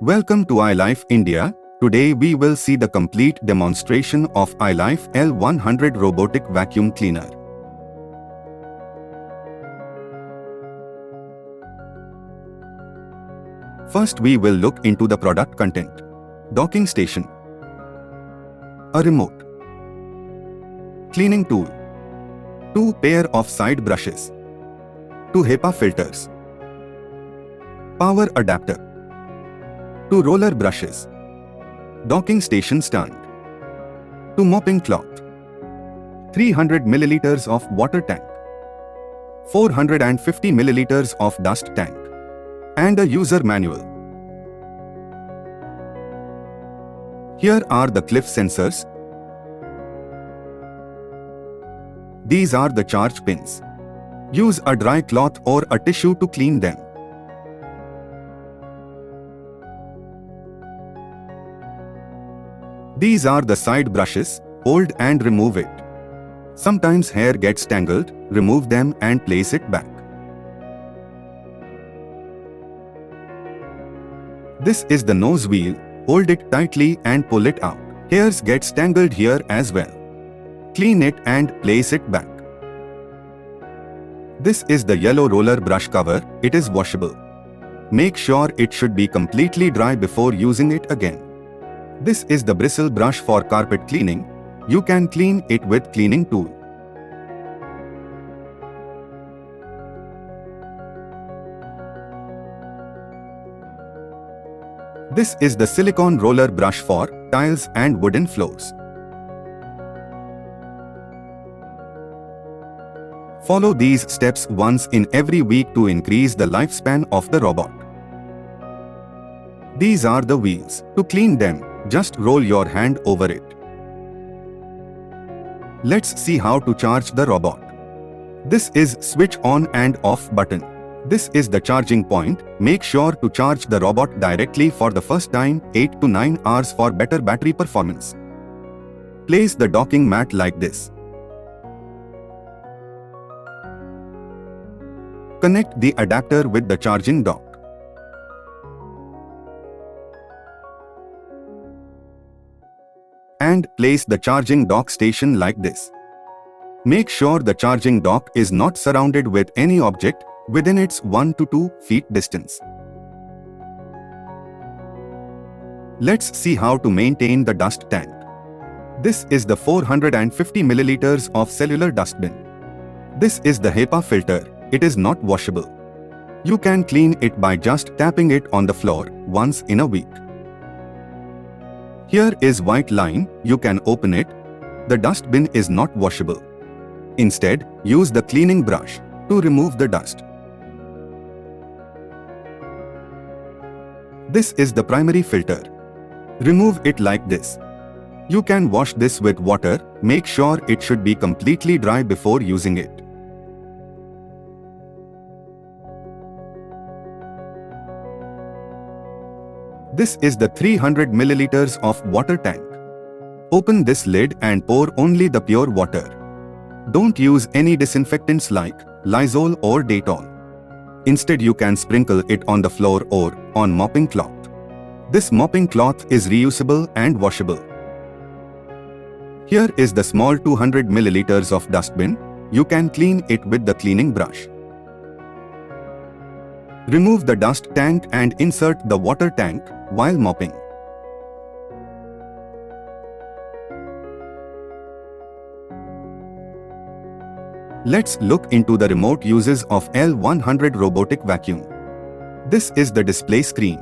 Welcome to ILIFE India. Today we will see the complete demonstration of ILIFE L100 Robotic Vacuum Cleaner. First we will look into the product content. Docking station. A remote. Cleaning tool. 2 pair of side brushes. 2 HEPA filters. Power adapter. 2 roller brushes. Docking station stand. 2 mopping cloth. 300 milliliters of water tank. 450 milliliters of dust tank. And a user manual. Here are the cliff sensors. These are the charge pins. Use a dry cloth or a tissue to clean them. These are the side brushes. Hold and remove it. Sometimes hair gets tangled. Remove them and place it back. This is the nose wheel. Hold it tightly and pull it out. Hairs get tangled here as well. Clean it and place it back. This is the yellow roller brush cover. It is washable. Make sure it should be completely dry before using it again. This is the bristle brush for carpet cleaning. You can clean it with cleaning tool. This is the silicone roller brush for tiles and wooden floors. Follow these steps once in every week to increase the lifespan of the robot. These are the wheels. To clean them, just roll your hand over it. Let's see how to charge the robot. This is switch on and off button. This is the charging point. Make sure to charge the robot directly for the first time, 8 to 9 hours for better battery performance. Place the docking mat like this. Connect the adapter with the charging dock. And place the charging dock station like this. Make sure the charging dock is not surrounded with any object within its 1 to 2 feet distance. Let's see how to maintain the dust tank. This is the 450 milliliters of cellular dustbin. This is the HEPA filter. It is not washable. You can clean it by just tapping it on the floor once in a week. Here is white line. You can open it. The dustbin is not washable. Instead, use the cleaning brush to remove the dust. This is the primary filter. Remove it like this. You can wash this with water. Make sure it should be completely dry before using it. This is the 300 milliliters of water tank. Open this lid and pour only the pure water. Don't use any disinfectants like Lysol or Dettol. Instead, you can sprinkle it on the floor or on mopping cloth. This mopping cloth is reusable and washable. Here is the small 200 milliliters of dustbin. You can clean it with the cleaning brush. Remove the dust tank and insert the water tank while mopping. Let's look into the remote uses of L100 Robotic Vacuum. This is the display screen.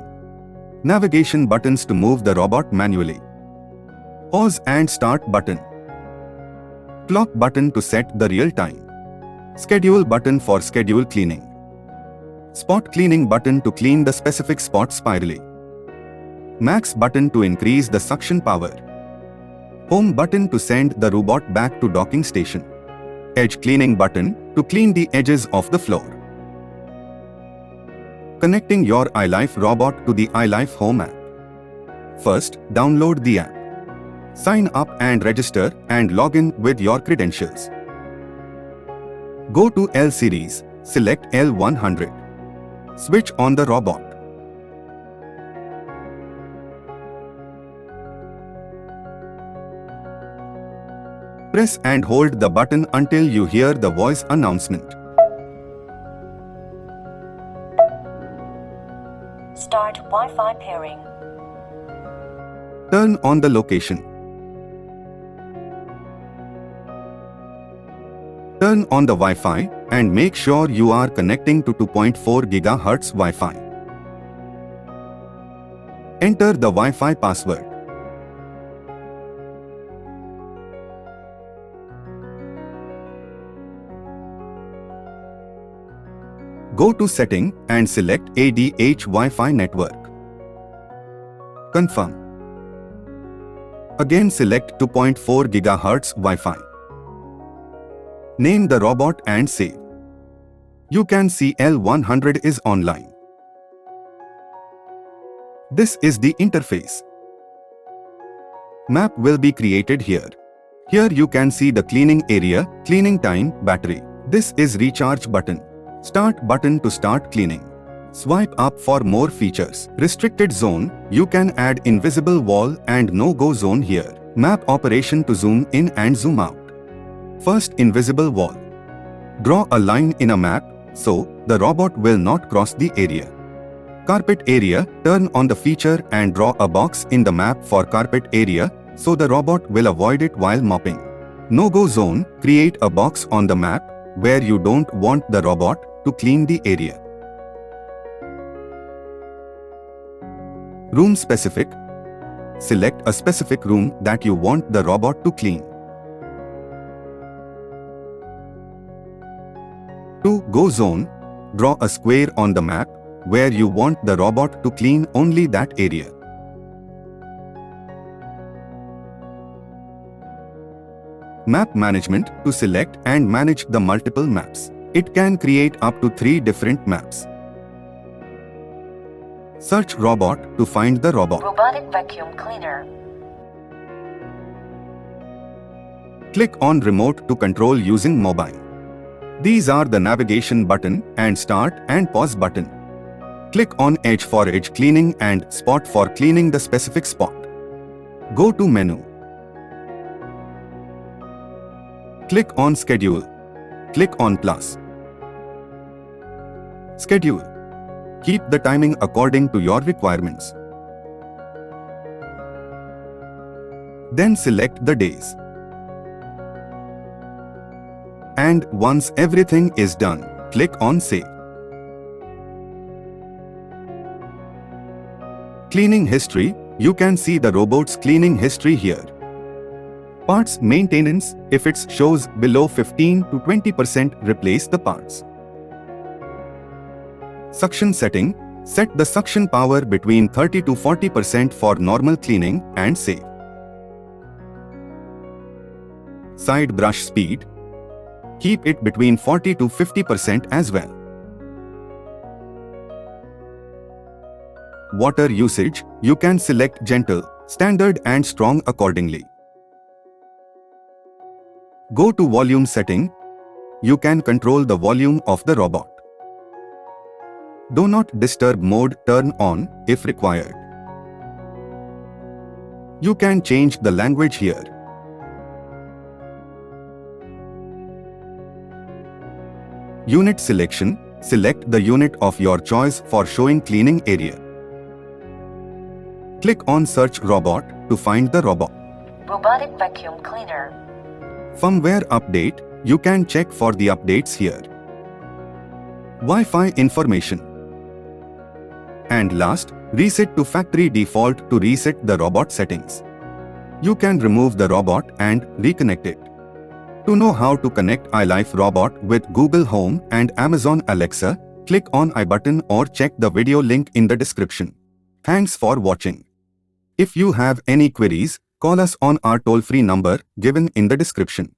Navigation buttons to move the robot manually. Pause and start button. Clock button to set the real time. Schedule button for schedule cleaning. Spot cleaning button to clean the specific spot spirally. Max button to increase the suction power. Home button to send the robot back to docking station. Edge cleaning button to clean the edges of the floor. Connecting your ILIFE robot to the ILIFE Home app. First, download the app. Sign up and register and log in with your credentials. Go to L series, select L100. Switch on the robot. Press and hold the button until you hear the voice announcement. Start Wi-Fi pairing. Turn on the location. Turn on the Wi-Fi and make sure you are connecting to 2.4 GHz Wi-Fi. Enter the Wi-Fi password. Go to Setting and select ADH Wi-Fi network. Confirm. Again select 2.4 GHz Wi-Fi. Name the robot and save. You can see L100 is online. This is the interface. Map will be created here. Here you can see the cleaning area, cleaning time, battery. This is recharge button. Start button to start cleaning. Swipe up for more features. Restricted zone, you can add invisible wall and no-go zone here. Map operation to zoom in and zoom out. First, invisible wall. Draw a line in a map, so the robot will not cross the area. Carpet area, turn on the feature and draw a box in the map for carpet area, so the robot will avoid it while mopping. No-go zone, create a box on the map where you don't want the robot to clean the area. Room specific. Select a specific room that you want the robot to clean. To go zone, draw a square on the map where you want the robot to clean only that area. Map management, to select and manage the multiple maps. It can create up to 3 different maps. Search robot to find the robot. Robotic vacuum cleaner. Click on remote to control using mobile. These are the navigation button and start and pause button. Click on edge for edge cleaning and spot for cleaning the specific spot. Go to menu. Click on schedule. Click on plus. Schedule. Keep the timing according to your requirements. Then select the days. And once everything is done, click on Save. Cleaning history. You can see the robot's cleaning history here. Parts maintenance. If it shows below 15 to 20%, replace the parts. Suction setting. Set the suction power between 30 to 40% for normal cleaning and save. Side brush speed. Keep it between 40 to 50% as well. Water usage. You can select gentle, standard and strong accordingly. Go to volume setting. You can control the volume of the robot. Do not disturb mode turn on if required. You can change the language here. Unit selection. Select the unit of your choice for showing cleaning area. Click on Search Robot to find the robot. Robotic vacuum cleaner. Firmware update. You can check for the updates here. Wi-Fi information. And last, reset to factory default to reset the robot settings. You can remove the robot and reconnect it. To know how to connect ILIFE Robot with Google Home and Amazon Alexa, click on I button or check the video link in the description. Thanks for watching. If you have any queries, call us on our toll-free number given in the description.